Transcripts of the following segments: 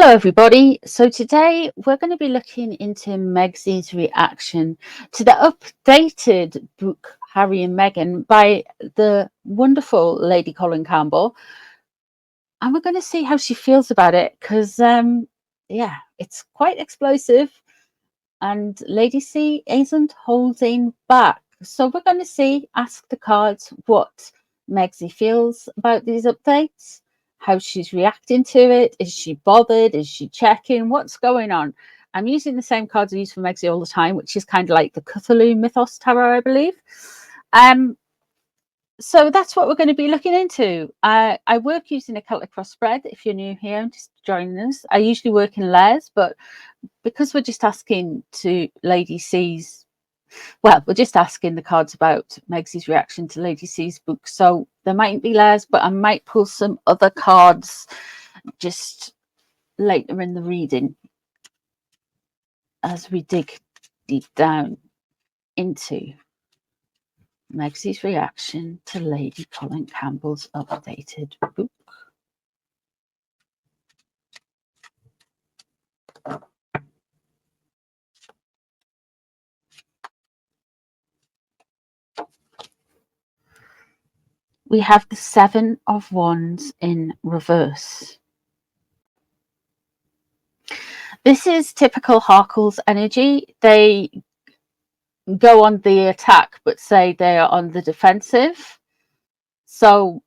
Hello everybody, so today we're going to be looking into Megsy's reaction to the updated book Harry and Meghan by the wonderful Lady Colin Campbell, and we're going to see how she feels about it because yeah, it's quite explosive and Lady C isn't holding back. So we're going to ask the cards what Megsy feels about these updates, how she's reacting to it. Is she bothered? Is she checking? What's going on? I'm using the same cards I use for Megsy all the time, which is kind of like the Cthulhu Mythos Tarot, I believe. So that's what we're going to be looking into. I work using a Celtic cross spread. If you're new here and just joining us, I usually work in layers, but because we're just asking to Lady C's, well, we're just asking the cards about Megsy's reaction to Lady C's book. So there mightn't be layers, but I might pull some other cards just later in the reading as we dig deep down into Megsy's reaction to Lady Colin Campbell's updated book. We have the Seven of Wands in reverse. This is typical Harkle's energy. They go on the attack but say they are on the defensive. So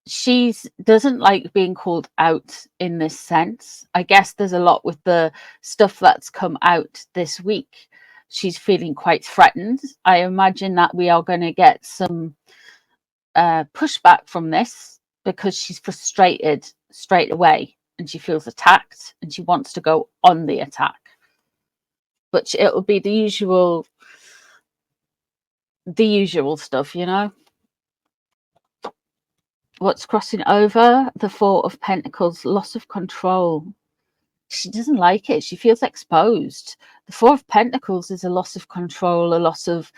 she doesn't like being called out in this sense. I guess there's a lot with the stuff that's come out this week. She's feeling quite threatened. I imagine that we are going to get some pushback from this because she's frustrated straight away and she feels attacked and she wants to go on the attack. But it will be the usual stuff, you know. What's crossing over? The Four of Pentacles, loss of control. She doesn't like it. She feels exposed. The Four of Pentacles is a loss of control, a loss of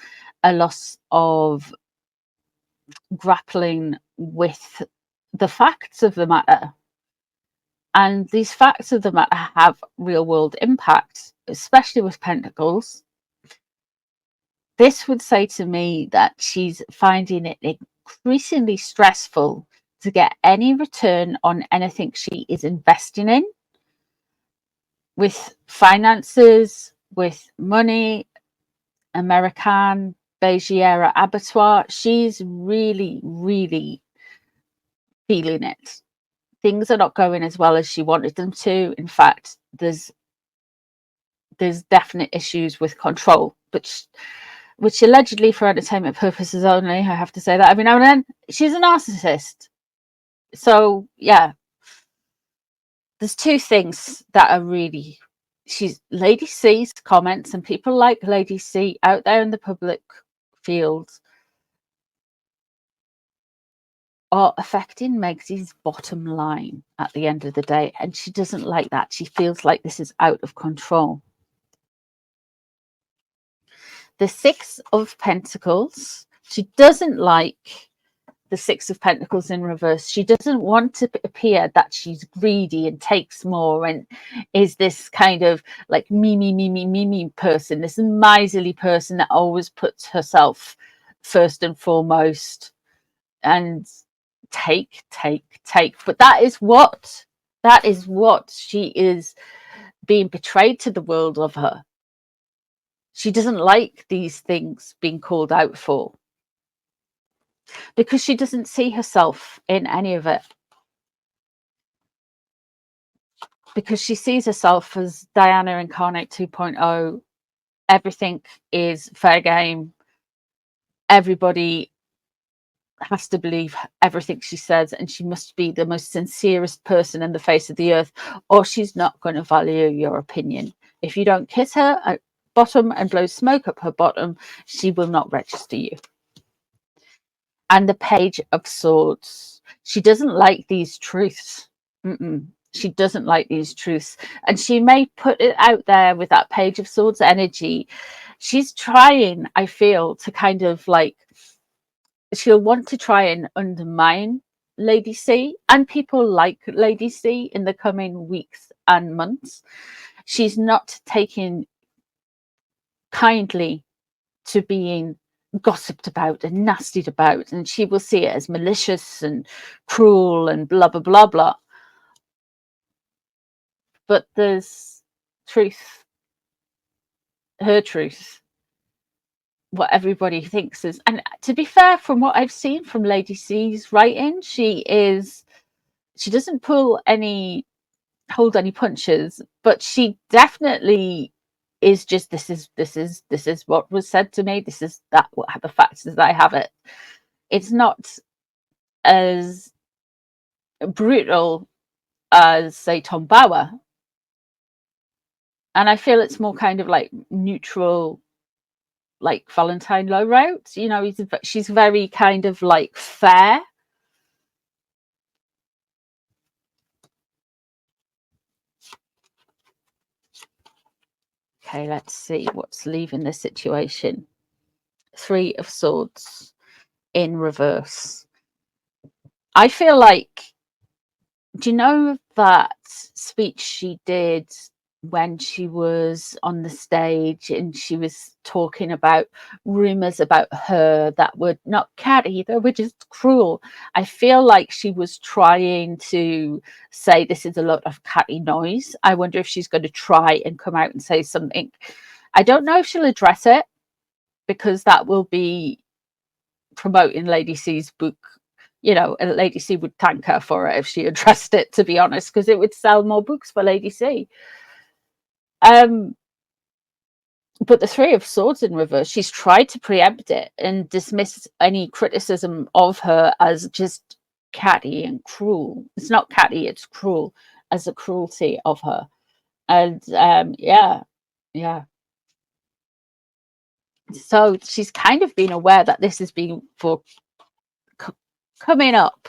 grappling with the facts of the matter. And these facts of the matter have real world impact, especially with Pentacles. This would say to me that she's finding it increasingly stressful to get any return on anything she is investing in, with finances, with money, American, Beigera Abattoir. She's really, really feeling it. Things are not going as well as she wanted them to. In fact, there's definite issues with control, which allegedly for entertainment purposes only, I have to say that every now and then. She's a narcissist. So yeah, there's two things that are really, Lady C's comments and people like Lady C out there in the public field are affecting Megsy's bottom line at the end of the day, and she doesn't like that. She feels like this is out of control. The Six of Pentacles, she doesn't like the Six of Pentacles in reverse. She doesn't want to appear that she's greedy and takes more and is this kind of like me person, this miserly person that always puts herself first and foremost and take. But that is what she is being betrayed to the world of her. She doesn't like these things being called out for because she doesn't see herself in any of it, because she sees herself as Diana Incarnate 2.0. Everything is fair game. Everybody has to believe everything she says, and she must be the most sincerest person in the face of the earth, or she's not going to value your opinion. If you don't kiss her at bottom and blow smoke up her bottom, she will not register you. And the Page of Swords. She doesn't like these truths. She doesn't like these truths. And she may put it out there with that Page of Swords energy. She's trying, I feel, to kind of like, she'll want to try and undermine Lady C and people like Lady C in the coming weeks and months. She's not taking kindly to being gossiped about and nastied about, and she will see it as malicious and cruel and blah blah blah blah. But there's truth, her truth, what everybody thinks is. And to be fair, from what I've seen from Lady C's writing, she doesn't hold any punches, but she definitely is just this is what was said to me, this is that what the facts as I have it. It's not as brutal as, say, Tom Bauer, and I feel it's more kind of like neutral, like Valentine Low route. You know, she's very kind of like fair. Okay, let's see what's leaving the situation. 3 of Swords in reverse. I feel like, do you know that speech she did when she was on the stage and she was talking about rumors about her that were not catty, they were just cruel? I feel like she was trying to say this is a lot of catty noise. I wonder if she's going to try and come out and say something. I don't know if she'll address it, because that will be promoting Lady C's book. You know, Lady C would thank her for it if she addressed it, to be honest, because it would sell more books for Lady C. But the 3 of Swords in reverse, she's tried to preempt it and dismiss any criticism of her as just catty and cruel. It's not catty, it's cruel, as a cruelty of her. And yeah. So she's kind of been aware that this has been for coming up,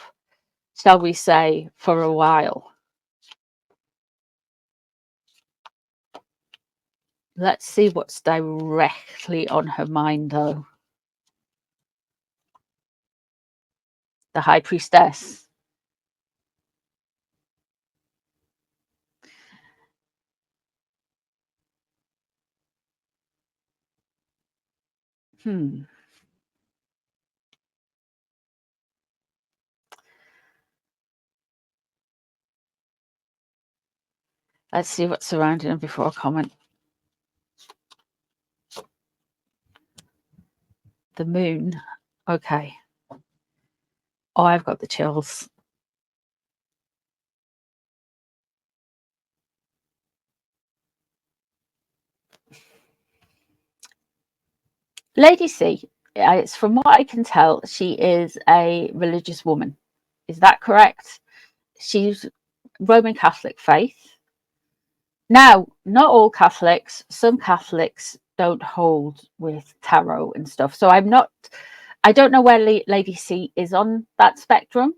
shall we say, for a while. Let's see what's directly on her mind, though. The High Priestess. Let's see what's surrounding them before I comment. The Moon. Okay. Oh, I've got the chills. Lady C, it's from what I can tell, she is a religious woman. Is that correct? She's Roman Catholic faith. Now, not all Catholics, some Catholics don't hold with tarot and stuff. So I don't know where Lady C is on that spectrum.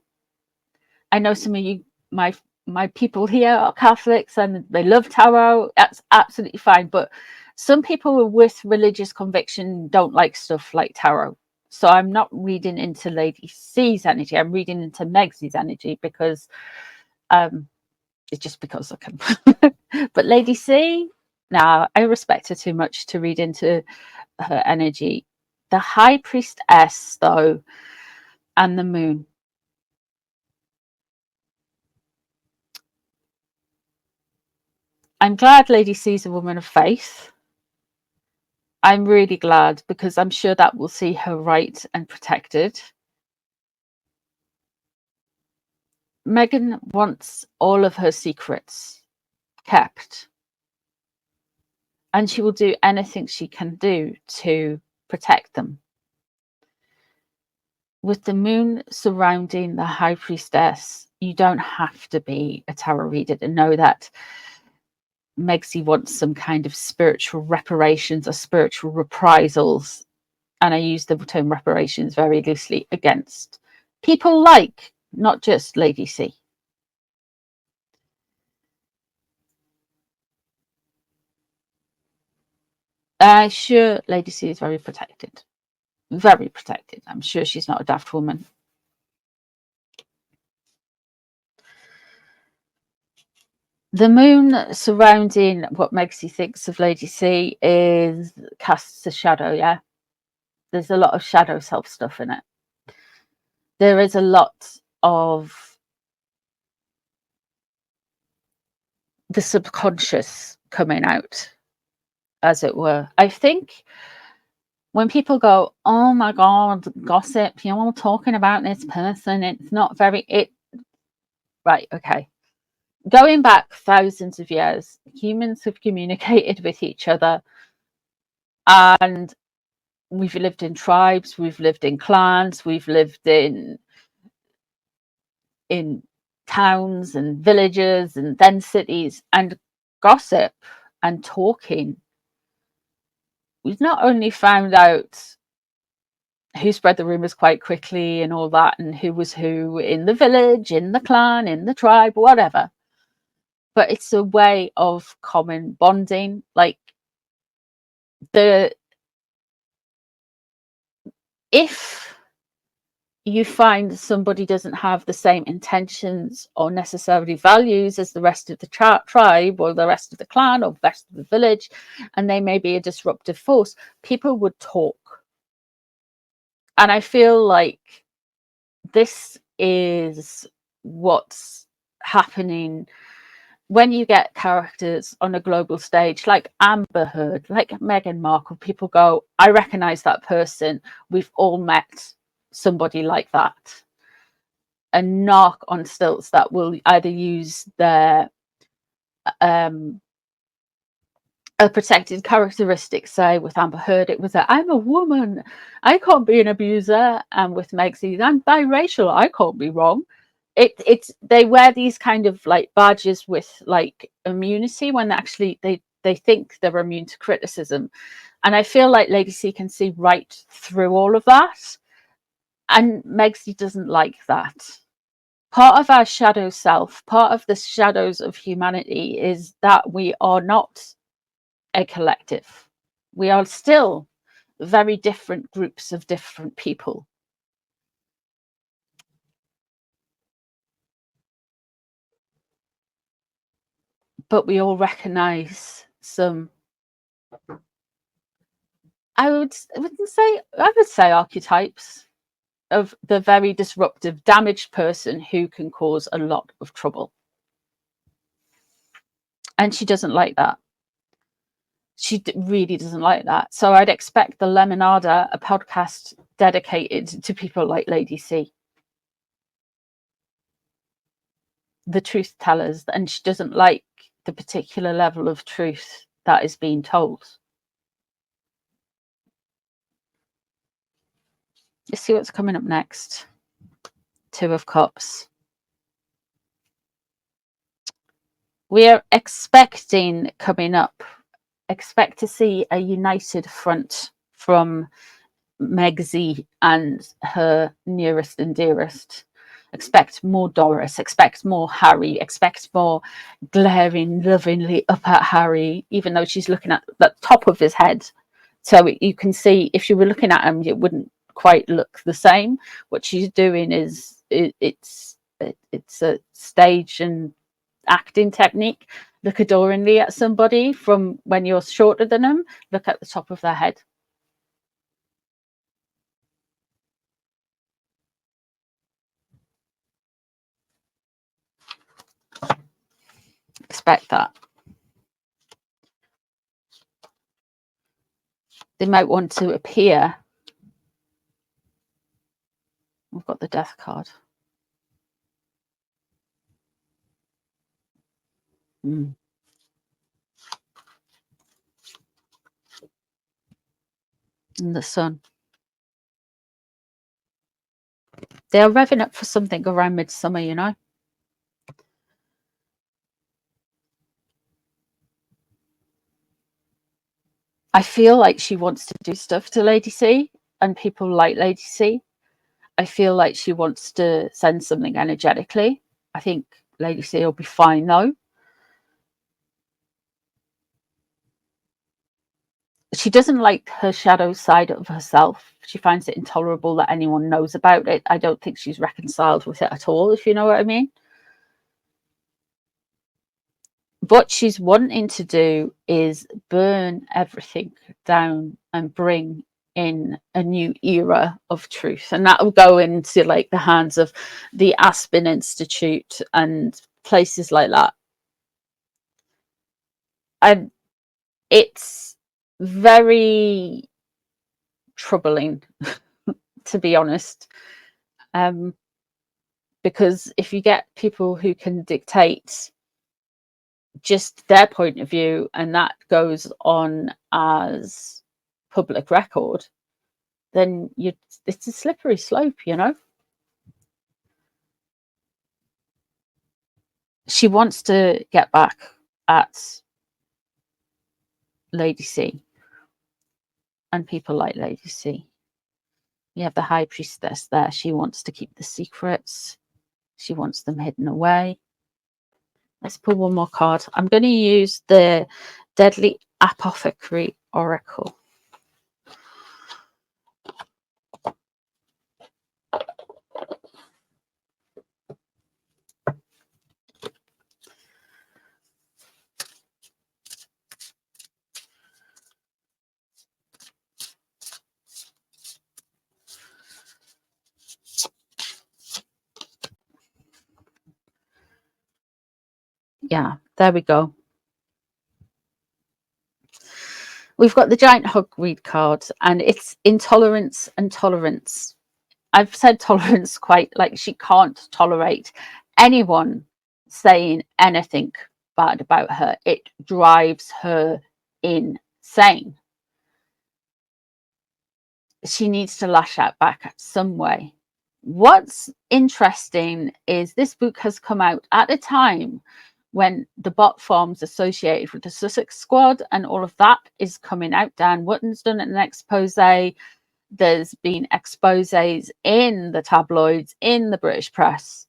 I know some of you, my people here, are Catholics and they love tarot. That's absolutely fine. But some people with religious conviction don't like stuff like tarot. So I'm not reading into Lady C's energy. I'm reading into Megsy's energy because it's just because I can. But Lady C, nah, I respect her too much to read into her energy. The High Priestess, though, and the Moon. I'm glad Lady C is a woman of faith. I'm really glad, because I'm sure that will see her right and protected. Megan wants all of her secrets kept, and she will do anything she can do to protect them. With the Moon surrounding the High Priestess, you don't have to be a tarot reader to know that Megsy wants some kind of spiritual reparations or spiritual reprisals. And I use the term reparations very loosely, against people like, not just Lady C. I'm sure Lady C is very protected. Very protected. I'm sure she's not a daft woman. The moon surrounding what Megsy thinks of Lady C casts a shadow, yeah? There's a lot of shadow self stuff in it. There is a lot of the subconscious coming out, as it were. I think when people go, oh my God, gossip, you're all talking about this person, it's not very, right, okay. Going back thousands of years, humans have communicated with each other, and we've lived in tribes, we've lived in clans, we've lived in towns and villages and then cities, and gossip and talking. We've not only found out who spread the rumors quite quickly and all that, and who was who in the village, in the clan, in the tribe, whatever, but it's a way of common bonding. Like, if you find somebody doesn't have the same intentions or necessarily values as the rest of the tribe or the rest of the clan or the rest of the village, and they may be a disruptive force, people would talk. And I feel like this is what's happening when you get characters on a global stage like Amber Heard, like Meghan Markle. People go, I recognize that person. We've all met somebody like that. A narc on stilts that will either use their a protected characteristic. Say with Amber Heard, it was I'm a woman, I can't be an abuser, and with Megsy, I'm biracial, I can't be wrong. It's they wear these kind of like badges with like immunity when actually they think they're immune to criticism. And I feel like Lady C can see right through all of that, and Megsy doesn't like that. Part of our shadow self, part of the shadows of humanity, is that we are not a collective. We are still very different groups of different people. But we all recognize some, I would say archetypes of the very disruptive, damaged person who can cause a lot of trouble. And she doesn't like that. She really doesn't like that. So I'd expect the Lemonada, a podcast dedicated to people like Lady C, the truth tellers, and she doesn't like the particular level of truth that is being told. Let's see what's coming up next. Two of Cups. We are expecting coming up, expect to see a united front from Megsy and her nearest and dearest. Expect more Doris, expect more Harry, expect more glaring lovingly up at Harry, even though she's looking at the top of his head. So you can see, if you were looking at him, it wouldn't quite look the same. What she's doing is it's a stage and acting technique. Look adoringly at somebody from when you're shorter than them. Look at the top of their head. Expect that. They might want to appear. We've got the Death card. And the Sun. They are revving up for something around midsummer, you know. I feel like she wants to do stuff to Lady C, and people like Lady C. I feel like she wants to send something energetically. I think Lady C will be fine though. She doesn't like her shadow side of herself. She finds it intolerable that anyone knows about it. I don't think she's reconciled with it at all, if you know what I mean. what she's wanting to do is burn everything down and bring in a new era of truth, and that will go into like the hands of the Aspen Institute and places like that. And it's very troubling, to be honest, because if you get people who can dictate just their point of view and that goes on as public record, then it's a slippery slope, you know. She wants to get back at Lady C and people like Lady C. You have the High Priestess there. She wants to keep the secrets. She wants them hidden away. Let's pull one more card. I'm going to use the Deadly Apothecary Oracle. Yeah, there we go. We've got the Giant Hogweed card, and it's intolerance and tolerance. I've said tolerance quite, like she can't tolerate anyone saying anything bad about her. It drives her insane. She needs to lash out back some way. What's interesting is this book has come out at a time when the bot forms associated with the Sussex Squad and all of that is coming out. Dan Wootton's done an expose. There's been exposés in the tabloids, in the British press.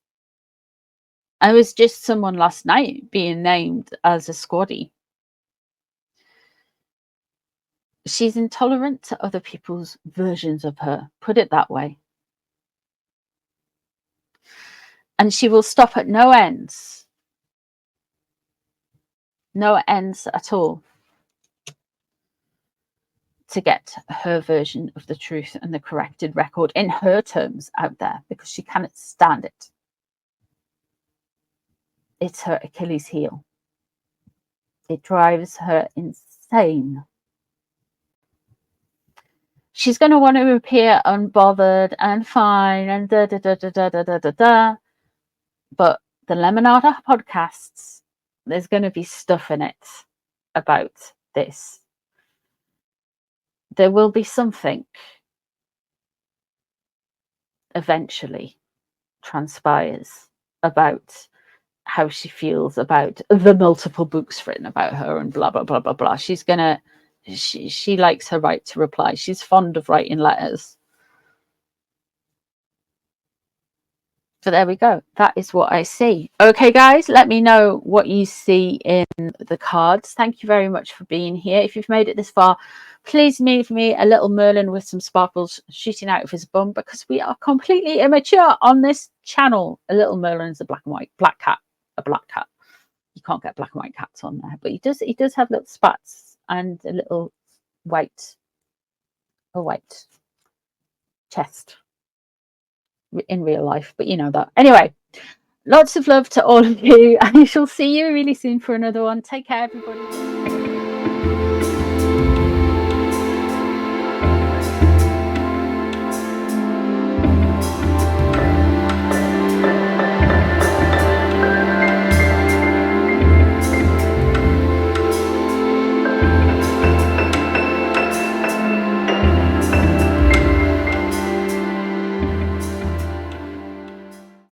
I was just someone last night being named as a squaddie. She's intolerant to other people's versions of her, put it that way. And she will stop at no ends. No ends at all to get her version of the truth and the corrected record in her terms out there, because she cannot stand it. It's her Achilles heel. It drives her insane. She's going to want to appear unbothered and fine and da da da da da da da da da. But the Lemonada podcasts, there's going to be stuff in it about this. There will be something eventually transpires about how she feels about the multiple books written about her and blah blah blah blah blah. She's gonna she likes her right to reply. She's fond of writing letters. So there we go. That is what I see. Okay, guys, let me know what you see in the cards. Thank you very much for being here. If you've made it this far, please leave me a little Merlin with some sparkles shooting out of his bum, because we are completely immature on this channel. A little Merlin's a black and white, black cat, a black cat. You can't get black and white cats on there, but he does have little spots and a little white chest in real life, but you know that. Anyway, lots of love to all of you, and I shall see you really soon for another one. Take care, everybody.